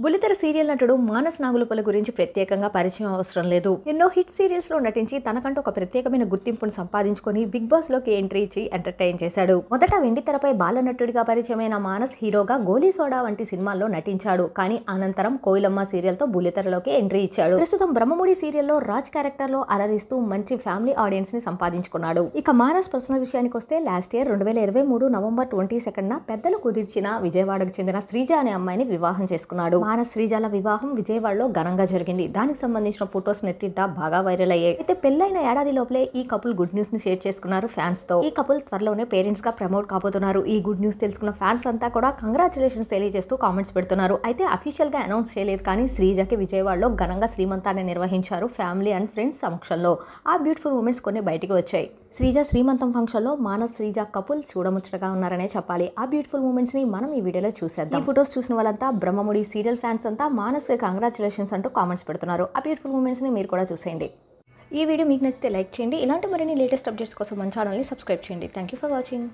బుల్లితెర సీరియల్ నటుడు మానస్ నాగులపల్లి గురించి ప్రత్యేకంగా పరిచయం అవసరం లేదు. ఎన్నో హిట్ సీరియల్స్ లో నటించి తనకంటూ ఒక ప్రత్యేకమైన గుర్తింపును సంపాదించుకొని బిగ్ బాస్ లోకి ఎంట్రీ ఇచ్చి ఎంటర్టైన్ చేశాడు. మొదట వెండితెరపై బాల నటుడిగా పరిచయమైన మానస్ హీరోగా గోలీ సోడా వంటి సినిమాల్లో నటించాడు. కానీ అనంతరం కోయిలమ్మ సీరియల్ తో బుల్లితెరలోకి ఎంట్రీ ఇచ్చాడు. ప్రస్తుతం బ్రహ్మముడి సీరియల్లో రాజ్ క్యారెక్టర్ లో అలరిస్తూ మంచి ఫ్యామిలీ ఆడియన్స్ ని సంపాదించుకున్నాడు. ఇక మానస్ పర్సనల్ విషయానికి వస్తే లాస్ట్ ఇయర్ 2023 నవంబర్ 22న పెద్దలు కుదిర్చిన విజయవాడకు చెందిన శ్రీజ అనే అమ్మాయిని వివాహం చేసుకున్నాడు. మానస్ శ్రీజాల వివాహం విజయవాడలో ఘనంగా జరిగింది. దానికి సంబంధించిన ఫొటోస్ నెట్టింట బాగా వైరల్ అయ్యాయి. అయితే పెళ్లైన ఏడాది లోపలే ఈ కపుల్ గుడ్ న్యూస్ ని షేర్ చేసుకున్నారు ఫ్యాన్స్ తో. ఈ కపుల్ త్వరలోనే పేరెంట్స్ గా ప్రమోట్ కాబోతున్నారు. ఈ గుడ్ న్యూస్ తెలుసుకున్న ఫ్యాన్స్ అంతా కూడా కంగ్రాచులేషన్స్ తెలియజేస్తూ కామెంట్స్ పెడుతున్నారు. అయితే అఫీషియల్ గా అనౌన్స్ చేయలేదు, కానీ శ్రీజకి విజయవాడలో ఘనంగా శ్రీమంతాన్ని నిర్వహించారు ఫ్యామిలీ అండ్ ఫ్రెండ్స్ సమక్షంలో. ఆ బ్యూటిఫుల్ మూమెంట్స్ కొన్ని బయటికి వచ్చాయి. శ్రీజ శ్రీమంతం ఫంక్షన్ లో మానస్ శ్రీజ కపుల్ చూడముచ్చటగా ఉన్నారనే చెప్పాలి. ఆ బ్యూటిఫుల్ మూమెంట్స్ ని మనం ఈ వీడియోలో చూసేద్దాం. ఈ ఫొటోస్ చూసిన వాళ్ళంతా బ్రహ్మముడి సీరియల్ ఫ్యాన్స్ అంతా మానస్ కి కంగ్రాచులేషన్స్ అంటూ కామెంట్స్ పెడుతున్నారు. ఆ బ్యూటిఫుల్ మూమెంట్స్ ని మీరు కూడా చూసేయండి. ఈ వీడియో మీకు నచ్చితే లైక్ చేయండి. ఇలాంటి మరిన్ని లేటెస్ట్ అప్డేట్స్ కోసం మన ఛానల్ని సబ్స్క్రైబ్ చేయండి. Thank you for watching.